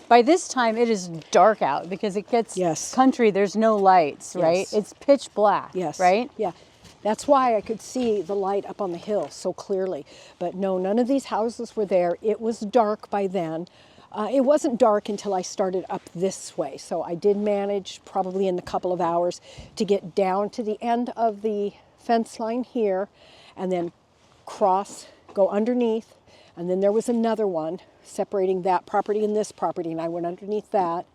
by this time it is dark out because it gets country. There's no lights, right? It's pitch black, right? Yeah. That's why I could see the light up on the hill so clearly. But no, none of these houses were there. It was dark by then. It wasn't dark until I started up this way. So I did manage, probably in a couple of hours, to get down to the end of the fence line here and then cross, go underneath. And then there was another one separating that property and this property, and I went underneath that.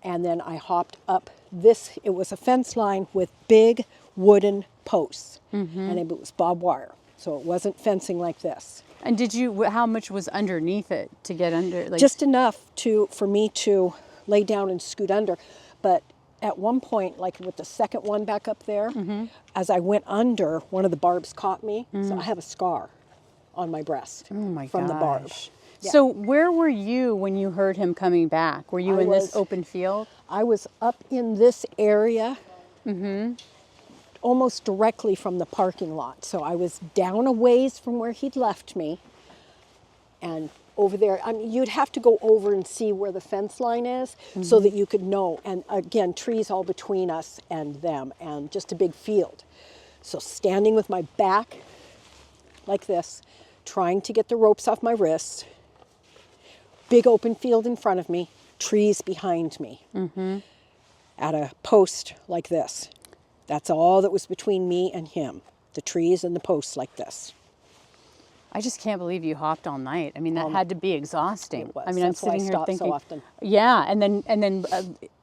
And then I hopped up this. It was a fence line with big wooden posts, and it was barbed wire. So it wasn't fencing like this. And did you, how much was underneath it to get under? Like, just enough for me to lay down and scoot under. But at one point, like with the second one back up there, as I went under, one of the barbs caught me. So I have a scar on my breast from the barb. Yeah. So where were you when you heard him coming back? Were you in this open field? I was up in this area, almost directly from the parking lot. So I was down a ways from where he'd left me, and over there, I mean, you'd have to go over and see where the fence line is so that you could know. And again, trees all between us and them, and just a big field. So standing with my back like this, trying to get the ropes off my wrists, big open field in front of me, trees behind me, at a post like this. That's all that was between me and him, the trees and the posts like this. I just can't believe you hopped all night. I mean, that had to be exhausting. It was. I mean, That's I'm sitting why I here stopped thinking, so often. Yeah, and then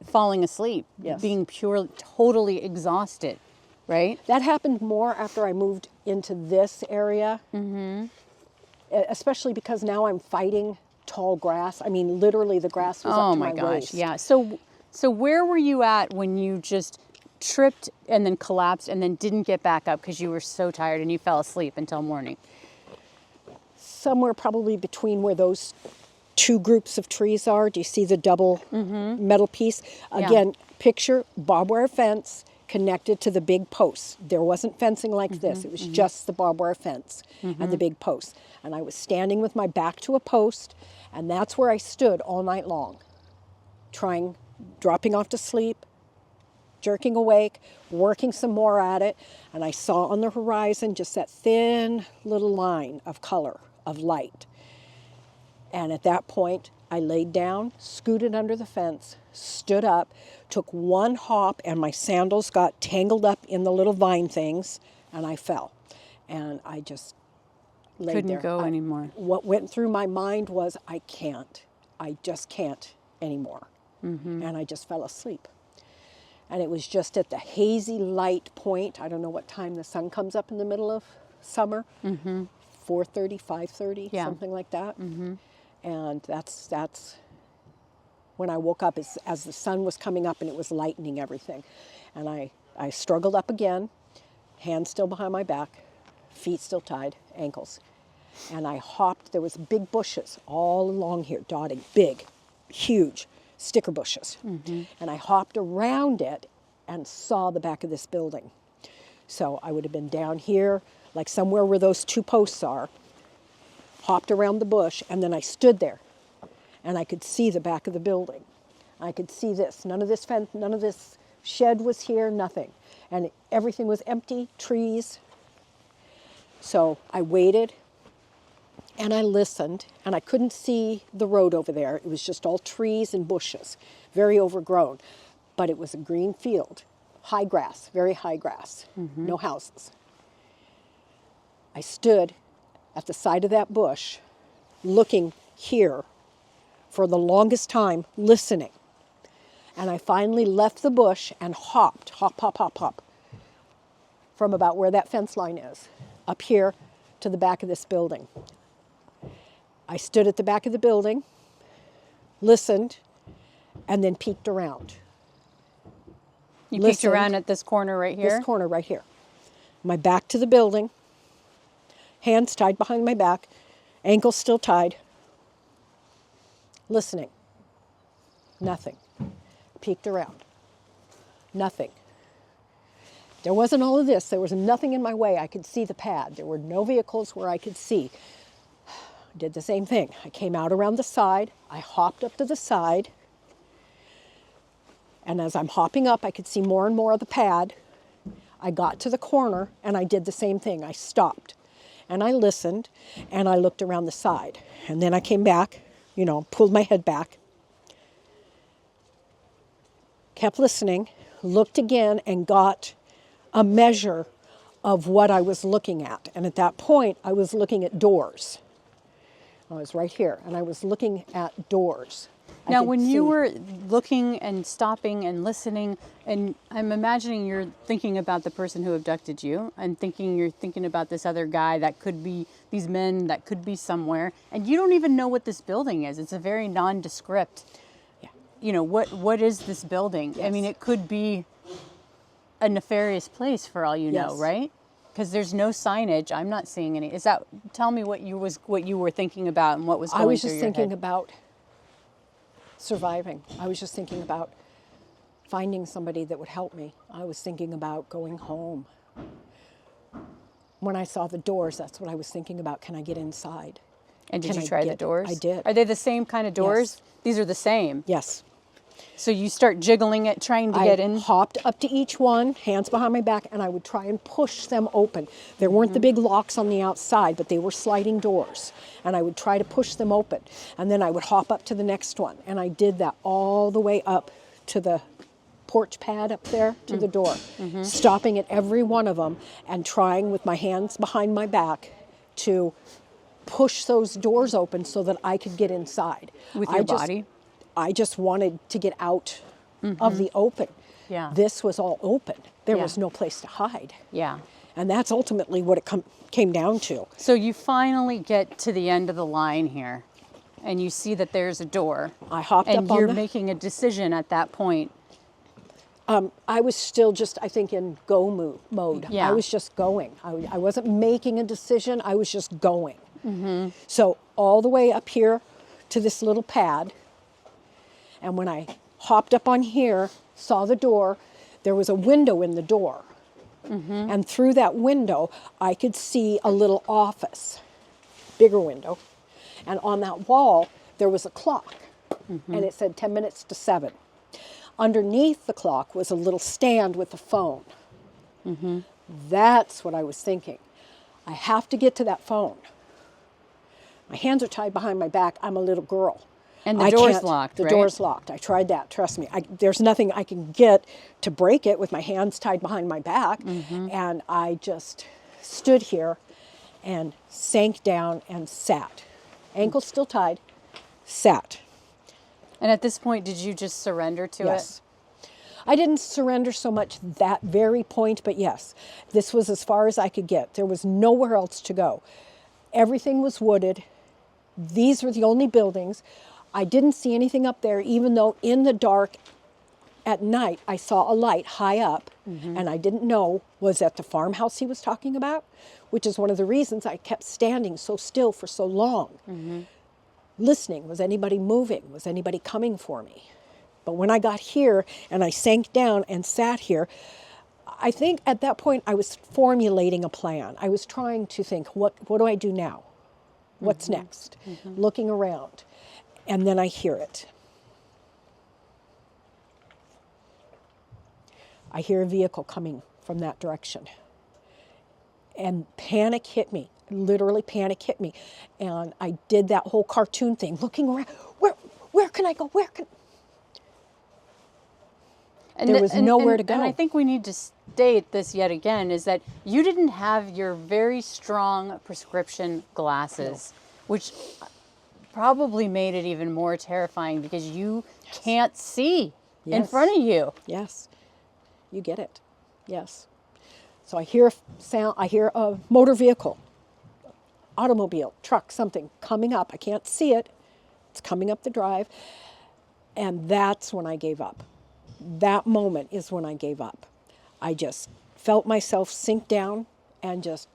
falling asleep, being totally exhausted, right? That happened more after I moved into this area, especially because now I'm fighting tall grass. I mean, literally the grass was up to my waist. Yeah. So where were you at when you just tripped and then collapsed and then didn't get back up because you were so tired and you fell asleep until morning? Somewhere probably between where those two groups of trees are. Do you see the double metal piece? Again, picture barbed wire fence connected to the big posts. There wasn't fencing like this. It was just the barbed wire fence and the big posts. And I was standing with my back to a post, and that's where I stood all night long, dropping off to sleep, jerking awake, working some more at it, and I saw on the horizon just that thin little line of color, of light. And at that point, I laid down, scooted under the fence, stood up, took one hop, and my sandals got tangled up in the little vine things, and I fell. And I just laid there. Couldn't go anymore. What went through my mind was, I just can't anymore. And I just fell asleep. And it was just at the hazy light point. I don't know what time the sun comes up in the middle of summer. 4:30, 5:30, something like that. And that's when I woke up as the sun was coming up and it was lightening everything. And I struggled up again, hands still behind my back, feet still tied, ankles. And I hopped. There was big bushes all along here, dotting, big, huge sticker bushes. And I hopped around it and saw the back of this building. So I would have been down here, like somewhere where those two posts are, hopped around the bush, and then I stood there. And I could see the back of the building. I could see this. None of this fence, none of this shed was here, nothing. And everything was empty, trees. So I waited, and I listened, and I couldn't see the road over there. It was just all trees and bushes, very overgrown. But it was a green field, high grass, very high grass, no houses. I stood at the side of that bush, looking here for the longest time, listening. And I finally left the bush and hopped, hop, hop, hop, hop, from about where that fence line is, up here to the back of this building. I stood at the back of the building, listened, and then peeked around. You peeked around at this corner right here? This corner right here. My back to the building, hands tied behind my back, ankles still tied, listening. Nothing. Peeked around. Nothing. There wasn't all of this. There was nothing in my way. I could see the pad. There were no vehicles where I could see. I did the same thing. I came out around the side. I hopped up to the side. And as I'm hopping up, I could see more and more of the pad. I got to the corner and I did the same thing. I stopped and I listened and I looked around the side. And then I came back, you know, pulled my head back, kept listening, looked again and got a measure of what I was looking at. And at that point, I was looking at doors. I was right here and I was looking at doors. Now, when you were looking and stopping and listening, and I'm imagining you're thinking about the person who abducted you, and you're thinking about this other guy that could be, these men that could be somewhere, and you don't even know what this building is. It's a very nondescript. Yeah. You know, what is this building? Yes. I mean, it could be a nefarious place for all you know, Yes. right? Because there's no signage. I'm not seeing any. Tell me what you were thinking about and what was going through your head. I was just thinking about surviving. I was just thinking about finding somebody that would help me. I was thinking about going home. When I saw the doors, that's what I was thinking about. Can I get inside? And did you try the doors? I did. Are they the same kind of doors? Yes. These are the same. Yes. So you start jiggling it, trying to get in? I hopped up to each one, hands behind my back, and I would try and push them open. There weren't the big locks on the outside, but they were sliding doors. And I would try to push them open. And then I would hop up to the next one. And I did that all the way up to the porch pad up there to the door, stopping at every one of them and trying with my hands behind my back to push those doors open so that I could get inside. With your body? I just wanted to get out of the open. Yeah. This was all open. There Yeah. was no place to hide. Yeah. And that's ultimately what it came down to. So you finally get to the end of the line here, and you see that there's a door. I hopped and up on you're the... making a decision at that point. I was still just, I think, in go mode. Yeah. I was just going. I wasn't making a decision. I was just going. So all the way up here to this little pad. And when I hopped up on here, saw the door, there was a window in the door. And through that window, I could see a little office, bigger window. And on that wall, there was a clock. And it said 10 minutes to 7. Underneath the clock was a little stand with a phone. That's what I was thinking. I have to get to that phone. My hands are tied behind my back. I'm a little girl. And the door's can't- locked, The right? door's locked. I tried that, trust me. There's nothing I can get to break it with my hands tied behind my back. And I just stood here and sank down and sat. Ankles still tied, sat. And at this point, did you just surrender to Yes. I didn't surrender so much that very point, but yes, this was as far as I could get. There was nowhere else to go. Everything was wooded. These were the only buildings. I didn't see anything up there, even though in the dark at night I saw a light high up, and I didn't know, was that the farmhouse he was talking about? Which is one of the reasons I kept standing so still for so long. Listening, was anybody moving? Was anybody coming for me? But when I got here and I sank down and sat here, I think at that point I was formulating a plan. I was trying to think, what do I do now? What's next? Looking around. And then I hear it. I hear a vehicle coming from that direction. And panic hit me. Literally panic hit me. And I did that whole cartoon thing, looking around. Where can I go? Where can... And There was nowhere to go. And I think we need to state this yet again, is that you didn't have your very strong prescription glasses, which probably made it even more terrifying because you can't see in Yes. front of you. Yes, you get it. Yes. So I hear a sound, I hear a motor vehicle, automobile, truck, something coming up. I can't see it. It's coming up the drive. And that's when I gave up. That moment is when I gave up. I just felt myself sink down and just,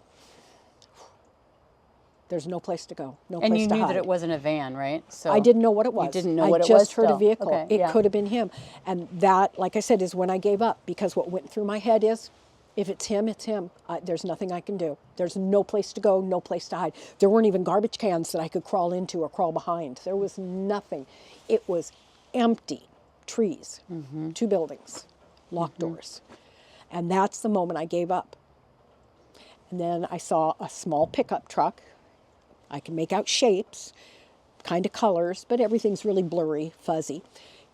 there's no place to go, no place to hide. And you knew that it wasn't a van, right? So I didn't know what it was. You didn't know what it was I just heard still. a vehicle. Okay, It yeah. could have been him. And that, like I said, is when I gave up, because what went through my head is, If it's him, it's him. There's nothing I can do. There's no place to go, no place to hide. There weren't even garbage cans that I could crawl into or crawl behind. There was nothing. It was empty. Trees, 2 buildings, locked doors. And that's the moment I gave up. And then I saw a small pickup truck. I can make out shapes, kind of colors, but everything's really blurry, fuzzy.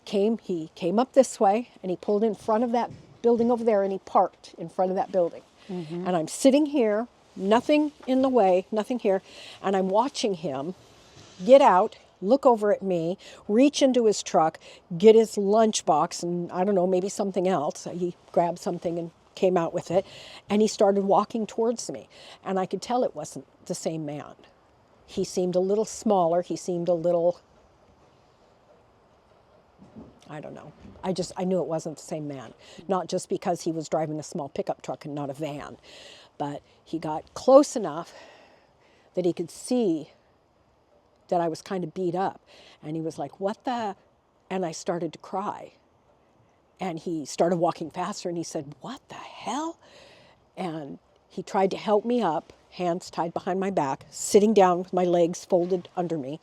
He came up this way, and he pulled in front of that building over there, and he parked in front of that building. And I'm sitting here, nothing in the way, nothing here, and I'm watching him get out, look over at me, reach into his truck, get his lunchbox, and I don't know, maybe something else. He grabbed something and came out with it, and he started walking towards me. And I could tell it wasn't the same man. He seemed a little smaller. He seemed a little, I don't know. I knew it wasn't the same man. Not just because he was driving a small pickup truck and not a van, but he got close enough that he could see that I was kind of beat up. And he was like, "What the?" And I started to cry. And he started walking faster, and he said, "What the hell?" And he tried to help me up, hands tied behind my back, sitting down with my legs folded under me,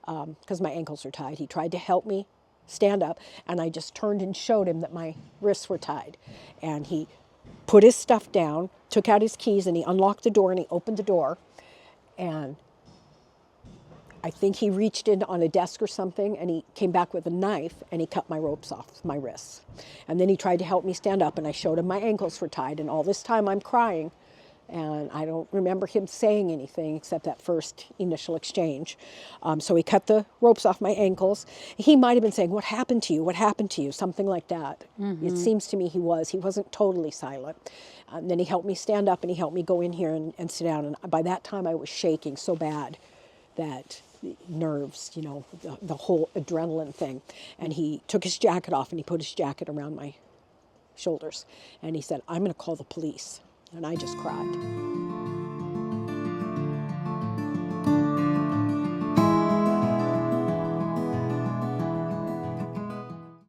because my ankles are tied. He tried to help me stand up, and I just turned and showed him that my wrists were tied. And he put his stuff down, took out his keys, and he unlocked the door, and he opened the door. And I think he reached in on a desk or something, and he came back with a knife, and he cut my ropes off my wrists. And then he tried to help me stand up, and I showed him my ankles were tied. And all this time I'm crying, and I don't remember him saying anything except that first initial exchange. So he cut the ropes off my ankles. He might have been saying, "What happened to you? What happened to you?" Something like that. It seems to me he wasn't totally silent. And then he helped me stand up, and he helped me go in here and sit down. And by that time I was shaking so bad that nerves, the whole adrenaline thing. And he took his jacket off, and he put his jacket around my shoulders. And he said, "I'm going to call the police." And I just cried.